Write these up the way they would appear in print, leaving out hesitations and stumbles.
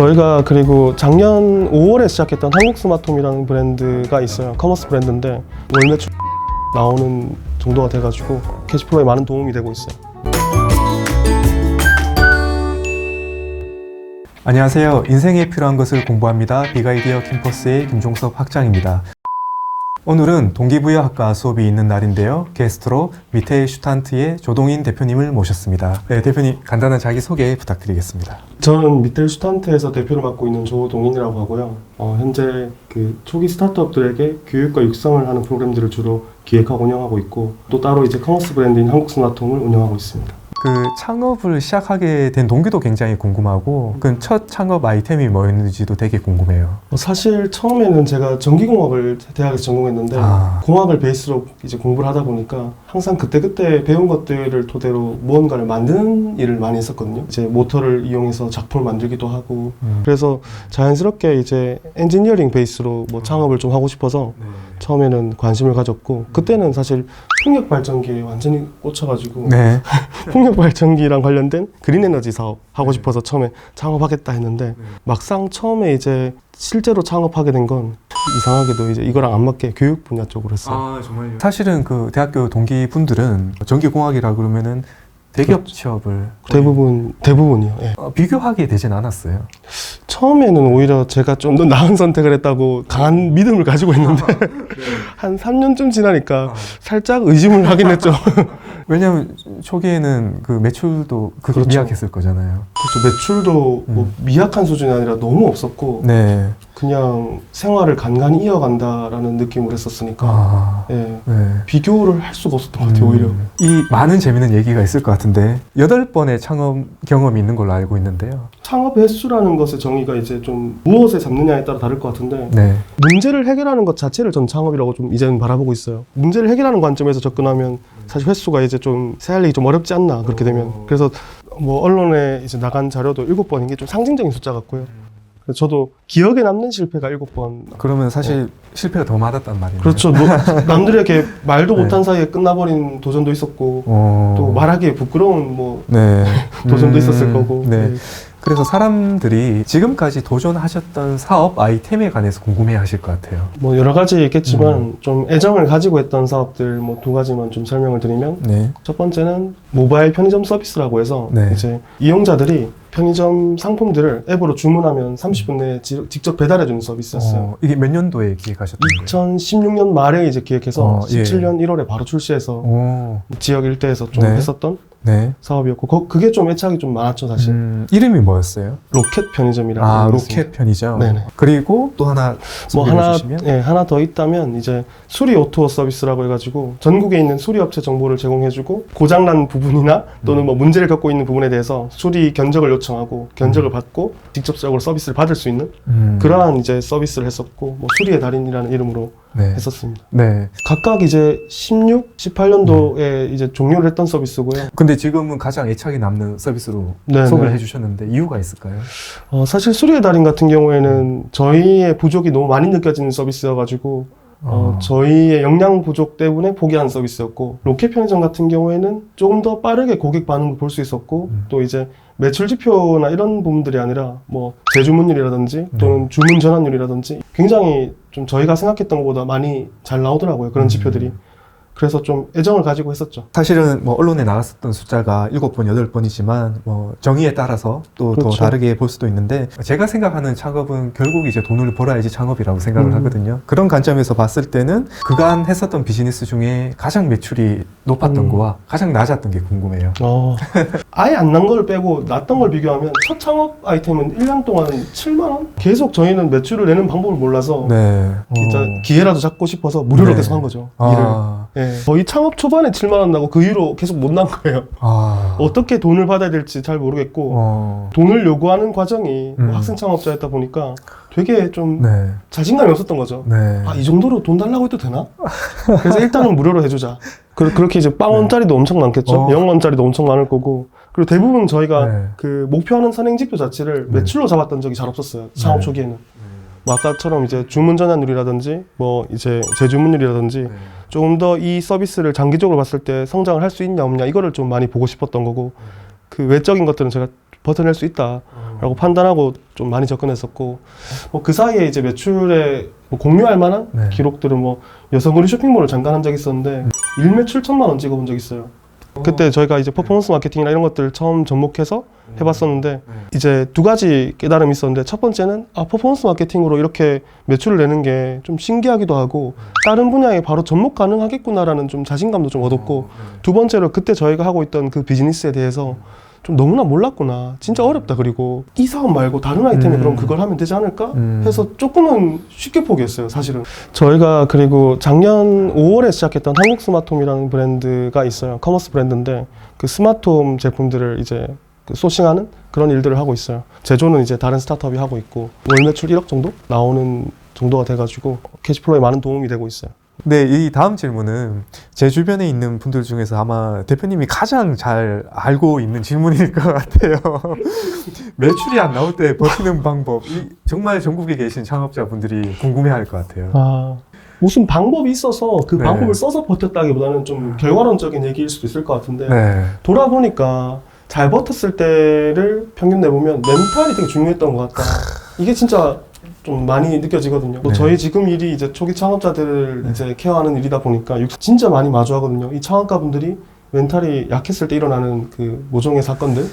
저희가 그리고 작년 5월에 시작했던 한국스마트홈이라는 브랜드가 있어요. 커머스 브랜드인데 월 매출 나오는 정도가 돼가지고 캐시플로우에 많은 도움이 되고 있어요. 안녕하세요. 인생에 필요한 것을 공부합니다. 빅아이디어 캠퍼스의 김종섭 학장입니다. 오늘은 동기부여학과 수업이 있는 날인데요. 게스트로 미테일 슈탄트의 조동인 대표님을 모셨습니다. 네, 대표님 간단한 자기소개 부탁드리겠습니다. 저는 미텔 슈탄트에서 대표를 맡고 있는 조동인이라고 하고요. 현재 그 초기 스타트업들에게 교육과 육성을 하는 프로그램들을 주로 기획하고 운영하고 있고 또 따로 이제 커머스 브랜드인 한국스마트홈을 운영하고 있습니다. 그 창업을 시작하게 된 동기도 굉장히 궁금하고 그 첫 창업 아이템이 뭐였는지도 되게 궁금해요. 사실 처음에는 제가 전기공학을 대학에서 전공했는데 공학을 베이스로 이제 공부를 하다 보니까 항상 그때그때 배운 것들을 토대로 무언가를 만드는 일을 많이 했었거든요. 이제 모터를 이용해서 작품을 만들기도 하고 그래서 자연스럽게 이제 엔지니어링 베이스로 뭐 창업을 좀 하고 싶어서 처음에는 관심을 가졌고 그때는 사실 풍력발전기에 완전히 꽂혀가지고 풍력발전기랑 관련된 그린에너지 사업 하고 싶어서 처음에 창업하겠다 했는데 막상 처음에 이제 실제로 창업하게 된 건 이상하게도 이제 이거랑 안 맞게 교육 분야 쪽으로 했어요. 아, 정말요? 사실은 그 대학교 동기분들은 전기공학이라 그러면은 대기업 취업을 대부분이요. 예. 비교하게 되진 않았어요. 처음에는 오히려 제가 좀 더 나은 선택을 했다고 강한 믿음을 가지고 있는데 한 3년쯤 지나니까 살짝 의심을 하긴 했죠. 왜냐하면 초기에는 그 매출도 그렇게 미약했을 거잖아요. 그렇죠. 매출도 뭐 미약한 수준이 아니라 너무 없었고 그냥 생활을 간간히 이어간다라는 느낌을 했었으니까 비교를 할 수가 없었던 것 같아요. 오히려 이 많은 재미있는 얘기가 있을 것 같은데 8번의 창업 경험이 있는 걸로 알고 있는데요. 창업 횟수라는 것의 정의가 이제 좀 무엇에 잡느냐에 따라 다를 것 같은데 문제를 해결하는 것 자체를 전 창업이라고 좀 이제는 바라보고 있어요. 문제를 해결하는 관점에서 접근하면 사실 횟수가 이제 좀 세알리기 좀 어렵지 않나 그렇게 되면. 그래서 뭐 언론에 이제 나간 자료도 7번인 게 좀 상징적인 숫자 같고요. 그래서 저도 기억에 남는 실패가 7번. 그러면 사실 실패가 더 많았단 말이에요. 그렇죠. 남들에게 말도 못한 사이에 끝나버린 도전도 있었고 또 말하기에 부끄러운 뭐 도전도 있었을 거고. 그래서 사람들이 지금까지 도전하셨던 사업 아이템에 관해서 궁금해 하실 것 같아요. 뭐 여러 가지 있겠지만 좀 애정을 가지고 했던 사업들 뭐 2가지만 좀 설명을 드리면 첫 번째는 모바일 편의점 서비스라고 해서 이제 이용자들이 편의점 상품들을 앱으로 주문하면 30분 내에 직접 배달해주는 서비스였어요. 이게 몇 년도에 기획하셨던 거예요? 2016년 말에 이제 기획해서 17년 1월에 바로 출시해서 지역 일대에서 좀 했었던 사업이었고 그게 좀 애착이 좀 많았죠 사실. 이름이 뭐였어요? 로켓 편의점이라고. 로켓 편의점. 그리고 또 하나 하나 더 있다면 이제 수리 오토 서비스라고 해가지고 전국에 있는 수리 업체 정보를 제공해주고 고장난 부분이나 또는 뭐 문제를 겪고 있는 부분에 대해서 수리 견적을 요청하고 견적을 받고 직접적으로 서비스를 받을 수 있는 그러한 이제 서비스를 했었고 뭐 수리의 달인이라는 이름으로 했었습니다. 각각 이제 16, 18년도에 이제 종료를 했던 서비스고요. 근데 지금은 가장 애착이 남는 서비스로 소개를 해주셨는데 이유가 있을까요? 사실 수리의 달인 같은 경우에는 저희의 부족이 너무 많이 느껴지는 서비스여가지고 저희의 역량 부족 때문에 포기한 서비스였고 로켓 편의점 같은 경우에는 조금 더 빠르게 고객 반응을 볼 수 있었고 또 이제 매출 지표나 이런 부분들이 아니라 뭐 재주문율이라든지 또는 주문 전환율이라든지 굉장히 좀 저희가 생각했던 것보다 많이 잘 나오더라고요. 그런 지표들이. 그래서 좀 애정을 가지고 했었죠. 사실은 뭐 언론에 나갔었던 숫자가 7번, 8번이지만 뭐 정의에 따라서 또 더 다르게 볼 수도 있는데 제가 생각하는 창업은 결국 이제 돈을 벌어야지 창업이라고 생각을 하거든요. 그런 관점에서 봤을 때는 그간 했었던 비즈니스 중에 가장 매출이 높았던 거와 가장 낮았던 게 궁금해요. 아예 안 난 걸 빼고 났던 걸 비교하면 첫 창업 아이템은 1년 동안 7만 원? 계속 저희는 매출을 내는 방법을 몰라서 진짜 기회라도 잡고 싶어서 무료로 계속 한 거죠. 일을. 거의 창업 초반에 7만 원 나고 그 이후로 계속 못 난 거예요. 어떻게 돈을 받아야 될지 잘 모르겠고 돈을 요구하는 과정이 뭐 학생 창업자였다 보니까 되게 좀 자신감이 없었던 거죠. 이 정도로 돈 달라고 해도 되나? 그래서 일단은 무료로 해주자. 그렇게 이제 빵원짜리도 엄청 많겠죠. 0원짜리도 엄청 많을 거고. 그리고 대부분 저희가 그 목표하는 선행지표 자체를 매출로 잡았던 적이 잘 없었어요. 창업 초기에는. 뭐 아까처럼 이제 주문 전환율이라든지 뭐 이제 재주문율이라든지 조금 더 이 서비스를 장기적으로 봤을 때 성장을 할 수 있냐 없냐 이거를 좀 많이 보고 싶었던 거고 그 외적인 것들은 제가 버텨낼 수 있다라고 판단하고 좀 많이 접근했었고, 뭐 그 사이에 이제 매출에 뭐 공유할 만한 네. 기록들은 뭐 여성거리 쇼핑몰을 잠깐 한 적이 있었는데 일매출 1,000만 원 찍어본 적이 있어요. 그때 저희가 이제 퍼포먼스 마케팅이나 이런 것들을 처음 접목해서 해봤었는데 이제 두 가지 깨달음이 있었는데, 첫 번째는 퍼포먼스 마케팅으로 이렇게 매출을 내는 게 좀 신기하기도 하고 다른 분야에 바로 접목 가능하겠구나라는 좀 자신감도 좀 얻었고, 두 번째로 그때 저희가 하고 있던 그 비즈니스에 대해서 좀 너무나 몰랐구나, 진짜 어렵다, 그리고 이 사업 말고 다른 아이템에 그럼 그걸 하면 되지 않을까 해서 조금은 쉽게 포기했어요, 사실은. 저희가 그리고 작년 5월에 시작했던 한국 스마트홈이라는 브랜드가 있어요. 커머스 브랜드인데 그 스마트홈 제품들을 이제 그 소싱하는 그런 일들을 하고 있어요. 제조는 이제 다른 스타트업이 하고 있고 월 매출 1억 정도 나오는 정도가 돼가지고 캐시플로우에 많은 도움이 되고 있어요. 네, 이 다음 질문은 제 주변에 있는 분들 중에서 아마 대표님이 가장 잘 알고 있는 질문일 것 같아요. 매출이 안 나올 때 버티는 방법, 정말 전국에 계신 창업자분들이 궁금해할 것 같아요. 무슨 방법이 있어서 그 네. 방법을 써서 버텼다기보다는 좀 결과론적인 얘기일 수도 있을 것 같은데, 네. 돌아보니까 잘 버텼을 때를 평균 내보면 멘탈이 되게 중요했던 것 같다. 이게 진짜 좀 많이 느껴지거든요. 뭐 네. 저희 지금 일이 이제 초기 창업자들을 이제 케어하는 일이다 보니까 진짜 많이 마주하거든요. 이 창업가분들이 멘탈이 약했을 때 일어나는 그 모종의 사건들,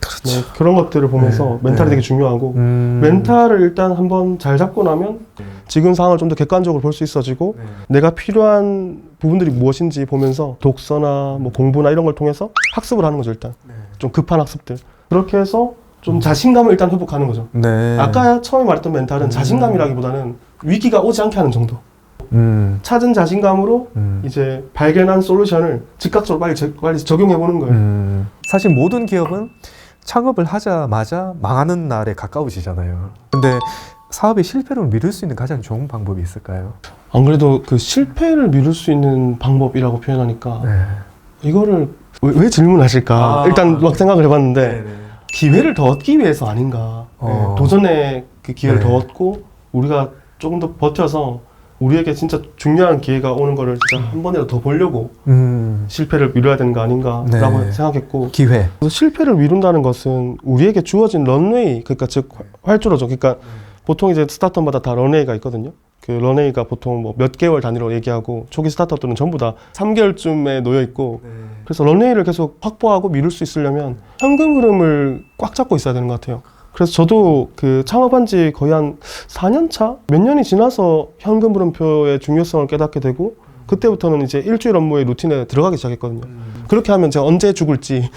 그렇죠. 네, 그런 것들을 보면서 네. 멘탈이 네. 되게 중요하고, 멘탈을 일단 한번 잘 잡고 나면 지금 상황을 좀 더 객관적으로 볼 수 있어지고, 내가 필요한 부분들이 무엇인지 보면서 독서나 뭐 공부나 이런 걸 통해서 학습을 하는 거죠. 일단 좀 급한 학습들, 그렇게 해서 좀 자신감을 일단 회복하는 거죠. 네. 아까 처음에 말했던 멘탈은 자신감이라기보다는 위기가 오지 않게 하는 정도. 찾은 자신감으로 이제 발견한 솔루션을 즉각적으로 빨리 적용해 보는 거예요. 사실 모든 기업은 창업을 하자마자 망하는 날에 가까우시잖아요. 근데 사업의 실패를 미룰 수 있는 가장 좋은 방법이 있을까요? 안 그래도 그 실패를 미룰 수 있는 방법이라고 표현하니까 이거를 왜 질문하실까 일단 막 생각을 해봤는데, 기회를 더 얻기 위해서 아닌가. 도전의 그 기회를 더 얻고 우리가 조금 더 버텨서 우리에게 진짜 중요한 기회가 오는 거를 진짜 한 번이라도 더 보려고 실패를 미뤄야 되는 거 아닌가라고 생각했고, 기회. 그래서 실패를 미룬다는 것은 우리에게 주어진 런웨이, 그러니까 즉 활주로죠. 그러니까 보통 이제 스타트업마다 다 런웨이가 있거든요. 그 런웨이가 보통 뭐 몇 개월 단위로 얘기하고, 초기 스타트업들은 전부 다 3개월쯤에 놓여 있고, 그래서 런웨이를 계속 확보하고 미룰 수 있으려면 현금 흐름을 꽉 잡고 있어야 되는 것 같아요. 그래서 저도 그 창업한 지 거의 한 4년 차? 몇 년이 지나서 현금 흐름표의 중요성을 깨닫게 되고, 그때부터는 이제 일주일 업무의 루틴에 들어가기 시작했거든요. 그렇게 하면 제가 언제 죽을지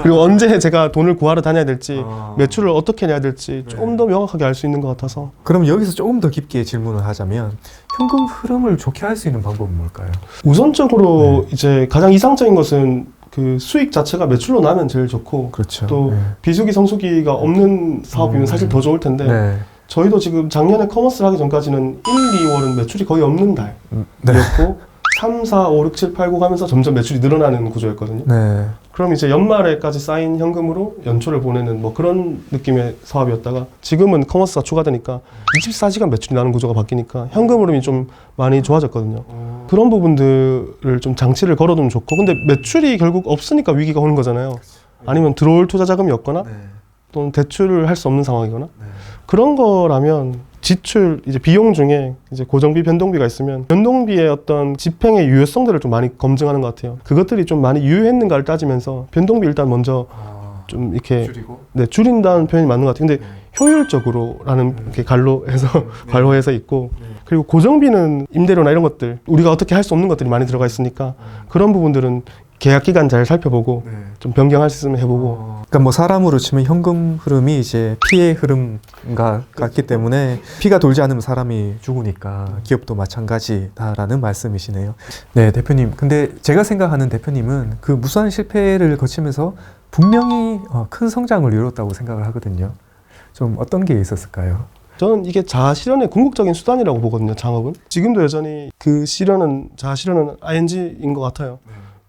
그리고 언제 제가 돈을 구하러 다녀야 될지, 매출을 어떻게 내야 될지 좀 더 명확하게 알 수 있는 것 같아서. 그럼 여기서 조금 더 깊게 질문을 하자면 현금 흐름을 좋게 할 수 있는 방법은 뭘까요? 우선적으로 이제 가장 이상적인 것은 그 수익 자체가 매출로 나면 제일 좋고, 그렇죠. 또 비수기 성수기가 없는 사업이면 사실 더 좋을 텐데, 저희도 지금 작년에 커머스를 하기 전까지는 1, 2월은 매출이 거의 없는 달이었고 3, 4, 5, 6, 7, 8, 9 하면서 점점 매출이 늘어나는 구조였거든요. 그럼 이제 연말에까지 쌓인 현금으로 연초를 보내는 뭐 그런 느낌의 사업이었다가, 지금은 커머스가 추가되니까 24시간 매출이 나는 구조가 바뀌니까 현금 흐름이 좀 많이 좋아졌거든요. 그런 부분들을 좀 장치를 걸어두면 좋고, 근데 매출이 결국 없으니까 위기가 오는 거잖아요. 아니면 들어올 투자 자금이 없거나 또는 대출을 할 수 없는 상황이거나, 그런 거라면 지출, 이제 비용 중에 이제 고정비, 변동비가 있으면 변동비의 어떤 집행의 유효성들을 좀 많이 검증하는 것 같아요. 그것들이 좀 많이 유효했는가를 따지면서 변동비 일단 먼저 좀 이렇게 줄인다는 표현이 맞는 것 같아요. 근데 효율적으로라는 이렇게 관로해서 있고, 그리고 고정비는 임대료나 이런 것들, 우리가 어떻게 할 수 없는 것들이 많이 들어가 있으니까 그런 부분들은 계약 기간 잘 살펴보고 좀 변경할 수 있으면 해보고. 그러니까 뭐 사람으로 치면 현금 흐름이 이제 피의 흐름과 같기 때문에 피가 돌지 않으면 사람이 죽으니까 기업도 마찬가지다라는 말씀이시네요. 네, 대표님. 근데 제가 생각하는 대표님은 그 무수한 실패를 거치면서 분명히 큰 성장을 이뤘다고 생각을 하거든요. 좀 어떤 게 있었을까요? 저는 이게 자아 실현의 궁극적인 수단이라고 보거든요, 창업은. 지금도 여전히 그 자아 실현은 ING인 것 같아요.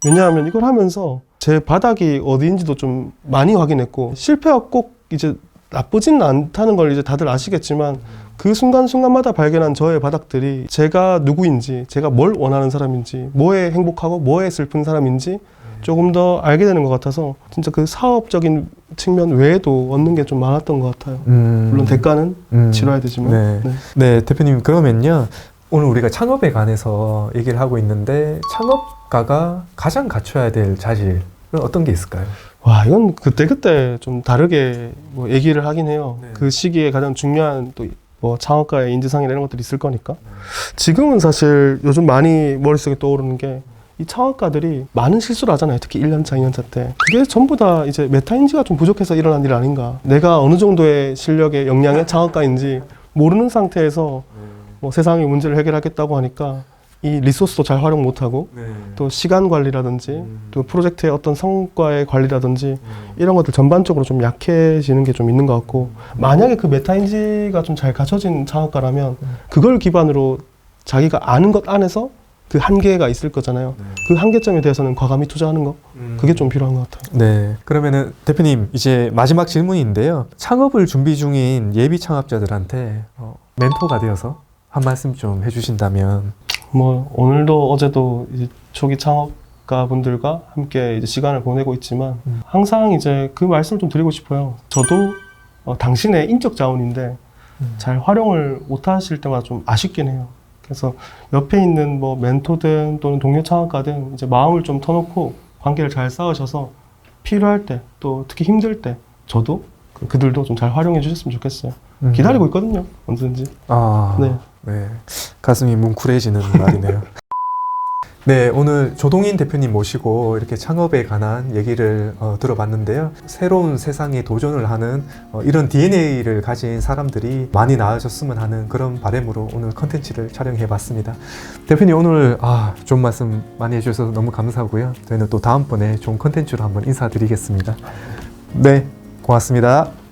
왜냐하면 이걸 하면서 제 바닥이 어디인지도 좀 많이 확인했고, 실패가 꼭 이제 나쁘지는 않다는 걸 이제 다들 아시겠지만, 그 순간순간마다 발견한 저의 바닥들이 제가 누구인지, 제가 뭘 원하는 사람인지, 뭐에 행복하고 뭐에 슬픈 사람인지 조금 더 알게 되는 것 같아서 진짜 그 사업적인 측면 외에도 얻는 게 좀 많았던 것 같아요. 물론 대가는 치러야 되지만. 네. 네. 네, 대표님 그러면요. 오늘 우리가 창업에 관해서 얘기를 하고 있는데 창업가가 가장 갖춰야 될 자질은 어떤 게 있을까요? 와, 이건 그때그때 좀 다르게 뭐 얘기를 하긴 해요. 네. 그 시기에 가장 중요한 또 뭐 창업가의 인지상이나 이런 것들이 있을 거니까. 지금은 사실 요즘 많이 머릿속에 떠오르는 게 이 창업가들이 많은 실수를 하잖아요. 특히 1년차, 2년차 때. 그게 전부 다 이제 메타인지가 좀 부족해서 일어난 일 아닌가. 내가 어느 정도의 실력의 역량의 창업가인지 모르는 상태에서 뭐 세상의 문제를 해결하겠다고 하니까 이 리소스도 잘 활용 못하고 또 시간 관리라든지 또 프로젝트의 어떤 성과의 관리라든지 이런 것들 전반적으로 좀 약해지는 게 좀 있는 것 같고, 만약에 그 메타인지가 좀 잘 갖춰진 창업가라면 그걸 기반으로 자기가 아는 것 안에서 그 한계가 있을 거잖아요. 그 한계점에 대해서는 과감히 투자하는 거, 그게 좀 필요한 것 같아요. 네. 그러면은 대표님 이제 마지막 질문인데요. 창업을 준비 중인 예비 창업자들한테 멘토가 되어서 한 말씀 좀 해주신다면. 뭐 오늘도 어제도 이제 초기 창업가 분들과 함께 이제 시간을 보내고 있지만 항상 이제 그 말씀을 좀 드리고 싶어요. 저도 당신의 인적 자원인데 잘 활용을 못 하실 때마다 좀 아쉽긴 해요. 그래서 옆에 있는 뭐 멘토든 또는 동료 창업가든 이제 마음을 좀 터놓고 관계를 잘 쌓으셔서 필요할 때 또 특히 힘들 때 저도 그들도 좀 잘 활용해 주셨으면 좋겠어요. 기다리고 있거든요. 언제든지. 아, 네. 네. 가슴이 뭉클해지는 말이네요. 네, 오늘 조동인 대표님 모시고 이렇게 창업에 관한 얘기를 들어봤는데요. 새로운 세상에 도전을 하는 이런 DNA를 가진 사람들이 많이 나아졌으면 하는 그런 바람으로 오늘 컨텐츠를 촬영해봤습니다. 대표님 오늘 좋은 말씀 많이 해주셔서 너무 감사하고요. 저희는 또 다음번에 좋은 컨텐츠로 한번 인사드리겠습니다. 네, 고맙습니다.